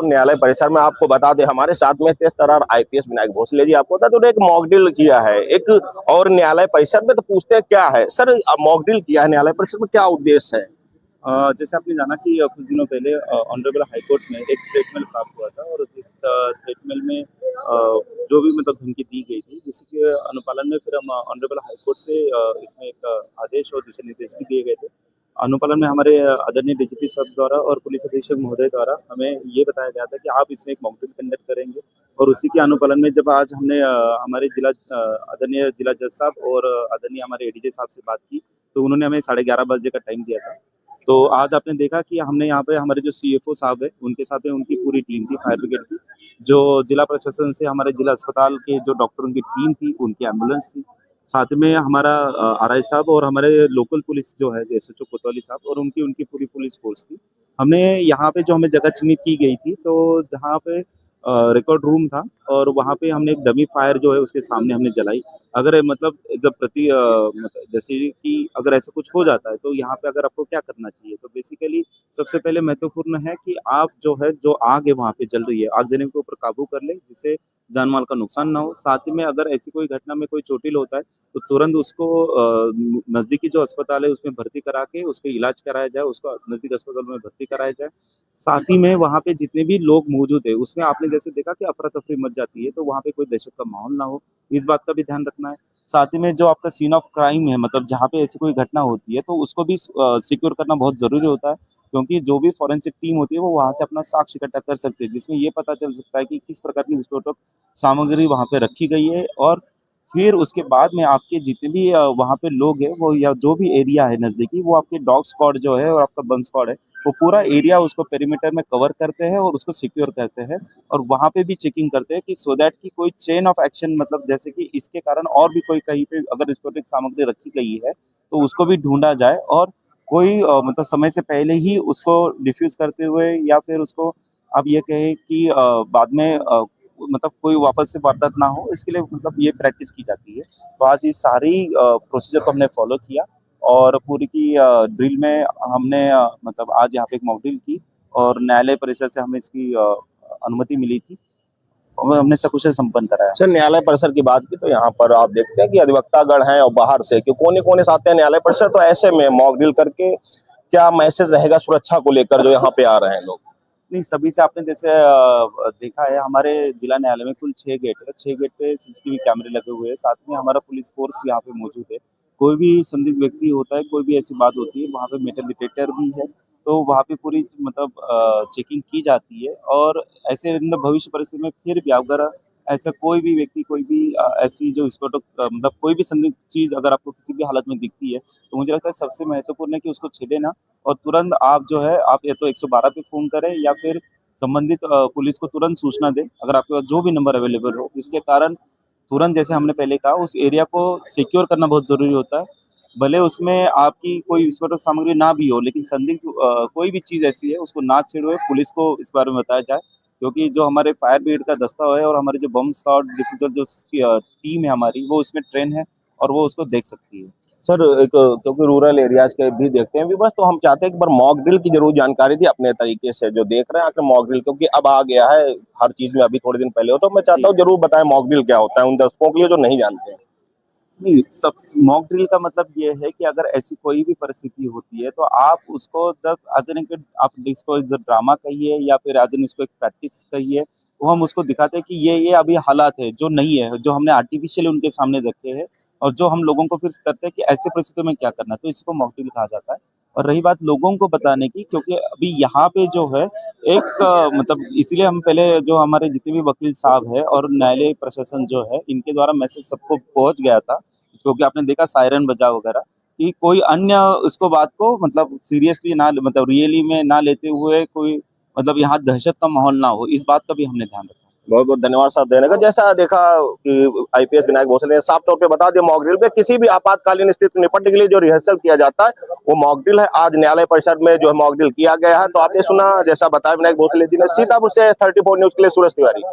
न्यायालय परिसर में आपको बता दें, हमारे साथ में तेज तर्रार आईपीएस विनायक भोसले जी। आपको बता दें, एक मॉक ड्रिल किया है एक और न्यायालय परिसर में, तो पूछते हैं क्या है सर, मॉक ड्रिल किया है न्यायालय परिसर में, क्या उद्देश्य है? जैसे आपने जाना कि कुछ दिनों पहले ऑनरेबल हाईकोर्ट में एक थ्रेटमेल प्राप्त हुआ था और जिस थ्रेटमेल में जो भी मतलब धमकी दी गई थी, जिसके अनुपालन में फिर हम ऑनरेबल हाईकोर्ट से इसमें एक आदेश और दिशा निर्देश भी दिए गए थे। अनुपालन में हमारे आदरणीय डीजीपी साहब द्वारा और पुलिस अधीक्षक महोदय द्वारा हमें ये बताया गया था कि आप इसमें एक मॉक ड्रिल कंडक्ट करेंगे और उसी के अनुपालन में जब आज हमने हमारे आदरणीय जिला जज साहब और आदरणीय हमारे एडीजे साहब से बात की, तो उन्होंने हमें 11:30 बजे का टाइम दिया था। तो आज आपने देखा कि हमने यहाँ पे हमारे जो सीएफओ साहब है उनके साथ में उनकी पूरी टीम थी फायर ब्रिगेड की, जो जिला प्रशासन से हमारे जिला अस्पताल के जो डॉक्टरों की टीम थी, उनकी एम्बुलेंस थी, साथ में हमारा आरआई साहब और हमारे लोकल पुलिस जो है एसएचओ कोतवाली साहब और उनकी उनकी पूरी पुलिस फोर्स थी। हमने यहाँ पे जो हमें जगह चिन्हित की गई थी, तो जहाँ पे रिकॉर्ड रूम था और वहाँ पे हमने एक डमी फायर जो है उसके सामने हमने जलाई। अगर मतलब जब मतलब जैसे कि अगर ऐसा कुछ हो जाता है तो यहाँ पे अगर आपको क्या करना चाहिए, तो बेसिकली सबसे पहले महत्वपूर्ण है कि आप जो है जो आग है वहाँ पे जल रही है, आग जलने के ऊपर काबू कर ले जिससे जान माल का नुकसान ना हो। साथ ही में अगर ऐसी कोई घटना में कोई चोटिल होता है तो तुरंत उसको नज़दीकी जो अस्पताल है उसमें भर्ती करा के उसके इलाज कराया जाए, उसको नज़दीक अस्पताल में भर्ती कराया जाए। साथ ही में वहाँ पे जितने भी लोग मौजूद है उसमें आपने जैसे देखा कि अफरा-तफरी मच जाती है, तो वहाँ पे कोई दहशत का माहौल ना हो, इस बात का भी ध्यान रखना है। साथ ही में जो आपका सीन ऑफ क्राइम है, मतलब जहाँ पे ऐसी कोई घटना होती है, तो उसको भी सिक्योर करना बहुत ज़रूरी होता है, क्योंकि जो भी फॉरेंसिक टीम होती है, वो वहाँ से अपना साक्ष्य इकट्ठा कर सकती है, जिसमें ये पता चल सकता है कि किस प्रकार की विस्फोटक सामग्री वहाँ पे रखी गई है और फिर उसके बाद में आपके जितने भी वहाँ पे लोग हैं, वो या जो भी एरिया है नज़दीकी, वो आपके डॉग स्क्वाड जो है और आपका बम स्क्वाड है, वो पूरा एरिया उसको पेरीमीटर में कवर करते हैं और उसको सिक्योर करते हैं और वहाँ पे भी चेकिंग करते हैं कि सो दैट कि कोई चेन ऑफ एक्शन, मतलब जैसे कि इसके कारण और भी कोई कहीं पे अगर विस्फोटक सामग्री रखी गई है, तो उसको भी ढूँढा जाए और कोई मतलब समय से पहले ही उसको डिफ्यूज़ करते हुए या फिर उसको आप ये कहें कि बाद में मतलब कोई वापस से वारदात ना हो, इसके लिए मतलब ये प्रैक्टिस की जाती है। तो आज ये सारी प्रोसीजर को हमने फॉलो किया और पूरी की ड्रिल में हमने मतलब आज यहाँ पे एक मॉक ड्रिल की और न्यायालय परिषद से हमें इसकी अनुमति मिली थी और हमने सकुशल संपन्न कराया। सर, न्यायालय परिसर की बात की तो यहाँ पर आप देखते हैं कि अधिवक्तागण हैं और बाहर से कि कोने-कोने से आते हैं न्यायालय परिसर, तो ऐसे में मॉक ड्रिल करके क्या मैसेज रहेगा सुरक्षा को लेकर जो यहाँ पे आ रहे हैं लोग? नहीं, सभी से आपने जैसे देखा है हमारे जिला न्यायालय में कुल 6 गेट है, 6 गेट पे सीसीटीवी कैमरे लगे हुए हैं, साथ में हमारा पुलिस फ़ोर्स यहाँ पे मौजूद है। कोई भी संदिग्ध व्यक्ति होता है, कोई भी ऐसी बात होती है, वहाँ पे मेटल डिटेक्टर भी है, तो वहाँ पे पूरी मतलब चेकिंग की जाती है और ऐसे मतलब भविष्य परिस्थिति में फिर भी अगर ऐसा कोई भी व्यक्ति, कोई भी ऐसी जो विस्फोटक मतलब कोई भी संदिग्ध चीज़ अगर आपको किसी भी हालत में दिखती है, तो मुझे लगता है सबसे महत्वपूर्ण है कि उसको छेड़े ना और तुरंत आप जो है आप या तो 112 पे फ़ोन करें या फिर संबंधित पुलिस को तुरंत सूचना दें, अगर आपके पास जो भी नंबर अवेलेबल हो, जिसके कारण तुरंत जैसे हमने पहले कहा उस एरिया को सिक्योर करना बहुत ज़रूरी होता है। भले उसमें आपकी कोई विस्फोटक सामग्री ना भी हो, लेकिन संदिग्ध कोई भी चीज़ ऐसी है उसको ना छेड़े, पुलिस को इस बारे में बताया जाए, क्योंकि जो हमारे फायर ब्रिगेड का दस्ता है और हमारे जो बम स्क्वाड डिफ्यूज़र जो उसकी टीम है हमारी, वो उसमें ट्रेन है और वो उसको देख सकती है। सर, एक क्योंकि रूरल एरियाज के भी देखते हैं भी बस, तो हम चाहते हैं कि एक बार मॉक ड्रिल की जरूर जानकारी दी अपने तरीके से, जो देख रहे हैं आखिर मॉक ड्रिल क्योंकि अब आ गया है हर चीज में, अभी थोड़े दिन पहले हो, तो मैं चाहता जी। हूँ जरूर बताएं मॉक ड्रिल क्या होता है उन दर्शकों के लिए जो नहीं जानते हैं। नहीं, सब मॉक ड्रिल का मतलब ये है कि अगर ऐसी कोई भी परिस्थिति होती है, तो आप उसको जब एज़ एन एक आप इसको जब ड्रामा कहिए या फिर एज़ एन इसको एक प्रैक्टिस कहिए, तो हम उसको दिखाते हैं कि ये अभी हालात है, जो नहीं है, जो हमने आर्टिफ़िशियल उनके सामने रखे हैं और जो हम लोगों को फिर करते हैं कि ऐसी परिस्थितियों में क्या करना है, तो इसको मॉक ड्रिल कहा जाता है। और रही बात लोगों को बताने की, क्योंकि अभी यहाँ पे जो है एक मतलब इसीलिए हम पहले जो हमारे जितने भी वकील साहब हैं और न्यायालय प्रशासन जो है, इनके द्वारा मैसेज सबको पहुँच गया था, क्योंकि आपने देखा सायरन बजा वगैरह, कि कोई अन्य उसको बात को मतलब सीरियसली ना मतलब रियली में ना लेते हुए कोई मतलब यहाँ दहशत का माहौल ना हो, इस बात का भी हमने ध्यान रखा। बहुत बहुत धन्यवाद साथ देने का। जैसा देखा कि आईपीएस विनायक भोसले ने साफ तौर पे बता दिया, मॉक ड्रिल पे किसी भी आपातकालीन स्थिति से निपटने के लिए जो रिहर्सल किया जाता है वो मॉक ड्रिल है। आज न्यायालय परिषद में जो है मॉक ड्रिल किया गया है। तो आपने सुना जैसा बताया विनायक भोसले जी ने। सीतापुर से 34 न्यूज के लिए सूरज तिवारी।